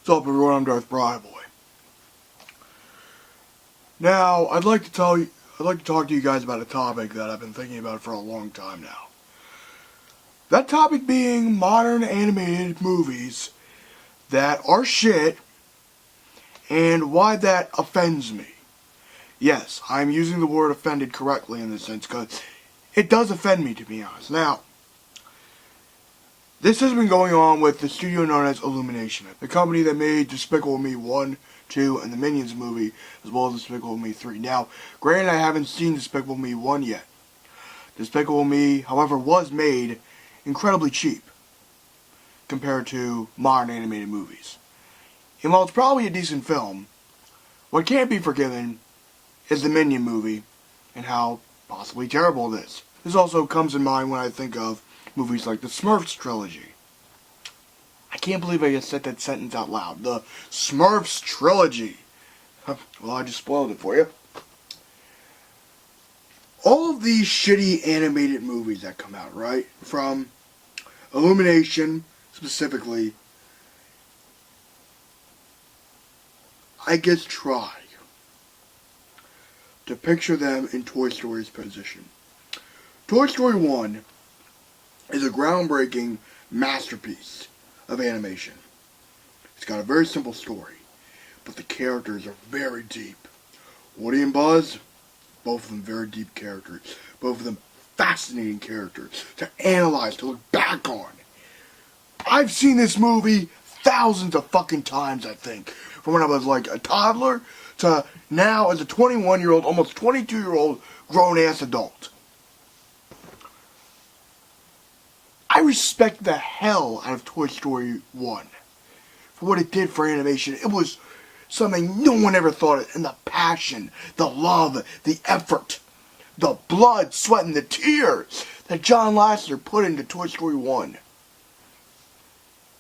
What's up, everyone? I'm Darth Boy. Now, I'd like to talk to you guys about a topic that I've been thinking about for a long time now. That topic being modern animated movies that are shit, and why that offends me. Yes, I'm using the word offended correctly in this sense, because it does offend me, to be honest. Now, this has been going on with the studio known as Illumination, the company that made Despicable Me 1, 2, and the Minions movie, as well as Despicable Me 3. Now, granted, I haven't seen Despicable Me 1 yet. Despicable Me, however, was made incredibly cheap compared to modern animated movies. And while it's probably a decent film, what can't be forgiven is the Minion movie and how possibly terrible it is. This also comes in mind when I think of movies like the Smurfs Trilogy. I can't believe I just said that sentence out loud. The Smurfs Trilogy. Well, I just spoiled it for you. All of these shitty animated movies that come out, right? From Illumination, specifically, I guess try to picture them in Toy Story's position. Toy Story 1 is a groundbreaking masterpiece of animation. It's got a very simple story, but the characters are very deep. Woody and Buzz, both of them very deep characters. Both of them fascinating characters to analyze, to look back on. I've seen this movie thousands of fucking times, I think. From when I was like a toddler to now as a 21-year-old, almost 22-year-old grown-ass adult. I respect the hell out of Toy Story 1 for what it did for animation. It was something no one ever thought of. And the passion, the love, the effort, the blood, sweat, and the tears that John Lasseter put into Toy Story 1.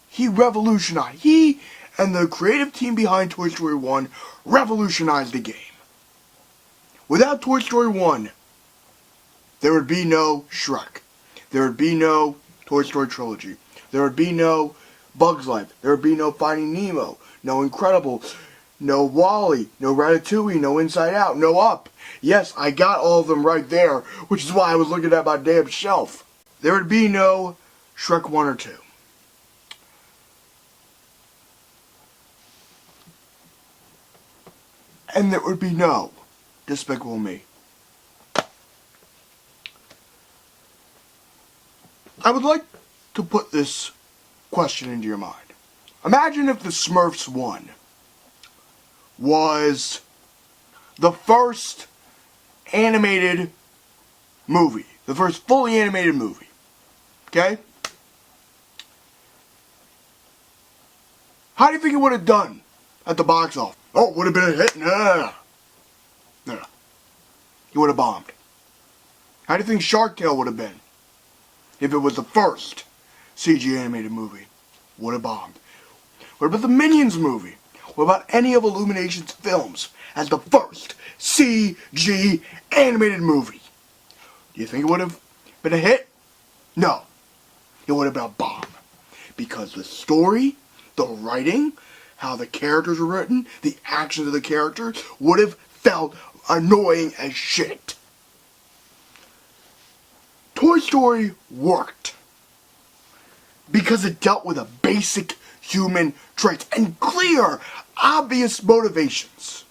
He revolutionized. He and the creative team behind Toy Story 1 revolutionized the game. Without Toy Story 1, there would be no Shrek. There would be no Toy Story Trilogy. There would be no Bug's Life. There would be no Finding Nemo. No Incredibles. No WALL-E. No Ratatouille. No Inside Out. No Up. Yes, I got all of them right there, which is why I was looking at my damn shelf. There would be no Shrek 1 or 2. And there would be no Despicable Me. I would like to put this question into your mind. Imagine if the Smurfs 1 was the first animated movie. The first fully animated movie. Okay? How do you think it would have done at the box office? Oh, it would have been a hit? No. It would have bombed. How do you think Shark Tale would have been if it was the first CG animated movie? Would have bombed. What about the Minions movie? What about any of Illumination's films as the first CG animated movie? Do you think it would have been a hit? No. It would have been a bomb. Because the story, the writing, how the characters were written, the actions of the characters would have felt annoying as shit. Toy Story worked because it dealt with a basic human traits and clear, obvious motivations.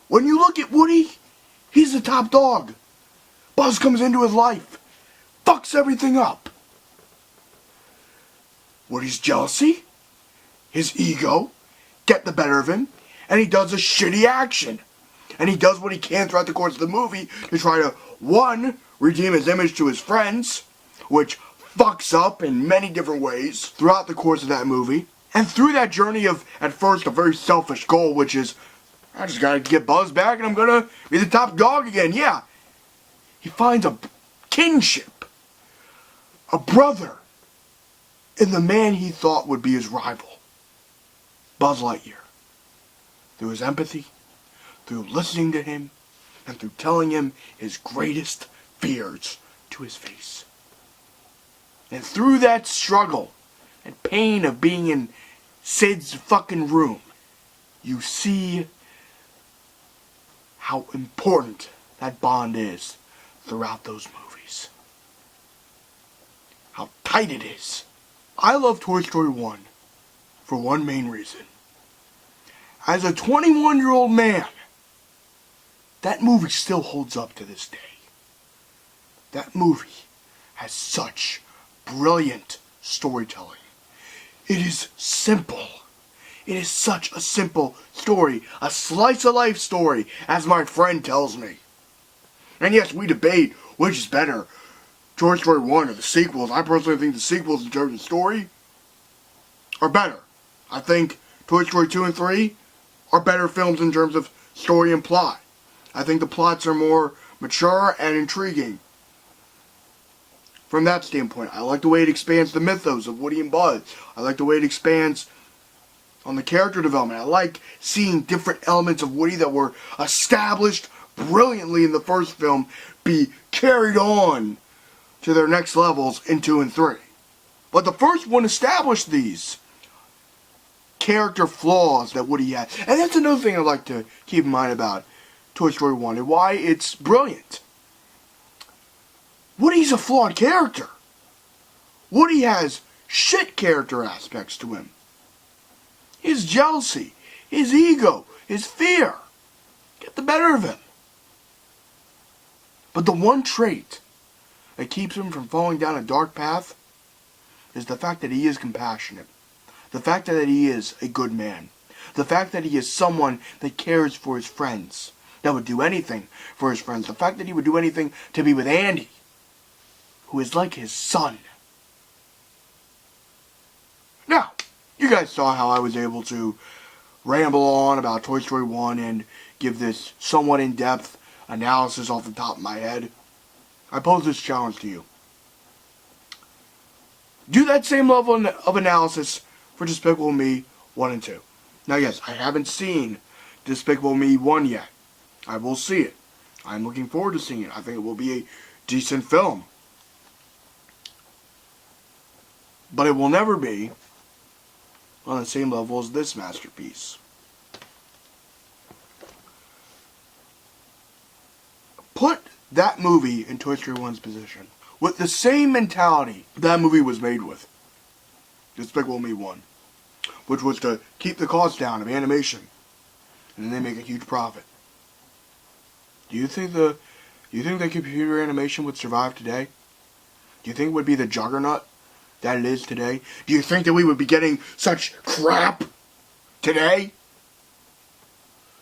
When you look at Woody, he's the top dog. Buzz comes into his life, fucks everything up. Woody's jealousy, his ego, get the better of him, and he does a shitty action. And he does what he can throughout the course of the movie to try to, one, redeem his image to his friends, which fucks up in many different ways throughout the course of that movie. And through that journey of, at first, a very selfish goal, which is, I just gotta get Buzz back and I'm gonna be the top dog again. Yeah. He finds a kinship, a brother, in the man he thought would be his rival, Buzz Lightyear. Through his empathy, through listening to him, and through telling him his greatest fears to his face. And through that struggle and pain of being in Sid's fucking room, you see how important that bond is throughout those movies. How tight it is. I love Toy Story 1 for one main reason. As a 21-year-old man, that movie still holds up to this day. That movie has such brilliant storytelling. It is simple. It is such a simple story. A slice-of-life story, as my friend tells me. And yes, we debate which is better, Toy Story 1 or the sequels. I personally think the sequels in terms of story are better. I think Toy Story 2 and 3 are better films in terms of story and plot. I think the plots are more mature and intriguing. From that standpoint, I like the way it expands the mythos of Woody and Buzz. I like the way it expands on the character development. I like seeing different elements of Woody that were established brilliantly in the first film be carried on to their next levels in 2 and 3. But the first one established these character flaws that Woody had. And that's another thing I like to keep in mind about Toy Story 1 and why it's brilliant. Woody's a flawed character. Woody has shit character aspects to him. His jealousy, his ego, his fear get the better of him. But the one trait that keeps him from falling down a dark path is the fact that he is compassionate. The fact that he is a good man. The fact that he is someone that cares for his friends. That would do anything for his friends. The fact that he would do anything to be with Andy, who is like his son. Now, you guys saw how I was able to ramble on about Toy Story 1 and give this somewhat in-depth analysis off the top of my head. I pose this challenge to you. Do that same level of analysis for Despicable Me 1 and 2. Now yes, I haven't seen Despicable Me 1 yet. I will see it. I'm looking forward to seeing it. I think it will be a decent film. But it will never be on the same level as this masterpiece. Put that movie in Toy Story 1's position with the same mentality that movie was made with. Despicable Me 1. Which was to keep the cost down of animation. And then they make a huge profit. Do you think that computer animation would survive today? Do you think it would be the juggernaut that it is today? Do you think that we would be getting such crap today?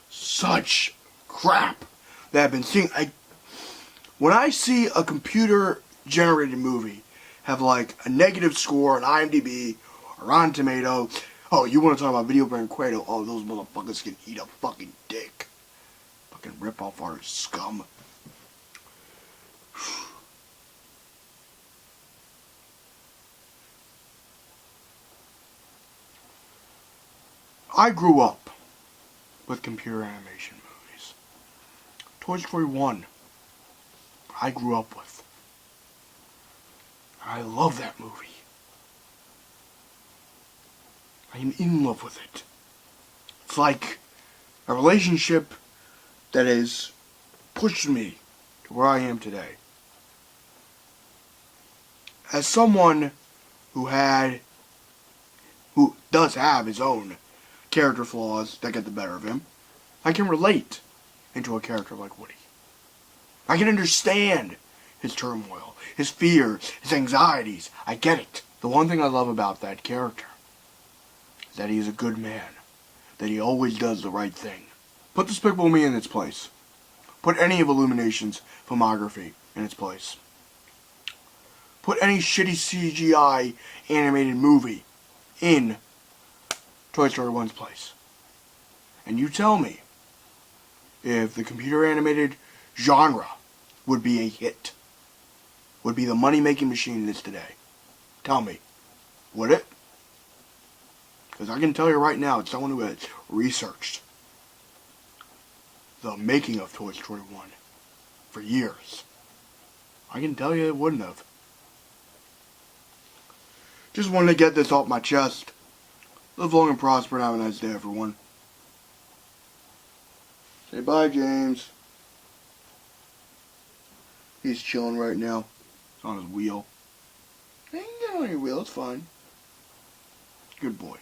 Such crap that I've been seeing. When I see a computer-generated movie have like a negative score on IMDb or Rotten Tomatoes, oh, you want to talk about Video Brand Quato? Oh, those motherfuckers can eat a fucking dick. Fucking rip-off artist scum. I grew up with computer animation movies. Toy Story 1, I grew up with. I love that movie. I am in love with it. It's like a relationship that has pushed me to where I am today. As someone who does have his own character flaws that get the better of him, I can relate into a character like Woody. I can understand his turmoil, his fears, his anxieties. I get it. The one thing I love about that character is that he is a good man, that he always does the right thing. Put Despicable Me in its place. Put any of Illumination's filmography in its place. Put any shitty CGI animated movie in Toy Story 1's place. And you tell me if the computer animated genre would be a hit. Would be the money-making machine it is today. Tell me. Would it? Because I can tell you right now, it's someone who has researched the making of Toy Story 1 for years. I can tell you it wouldn't have. Just wanted to get this off my chest. Live long and prosper and have a nice day, everyone. Say bye, James. He's chilling right now. He's on his wheel. You can get on your wheel, it's fine. Good boy.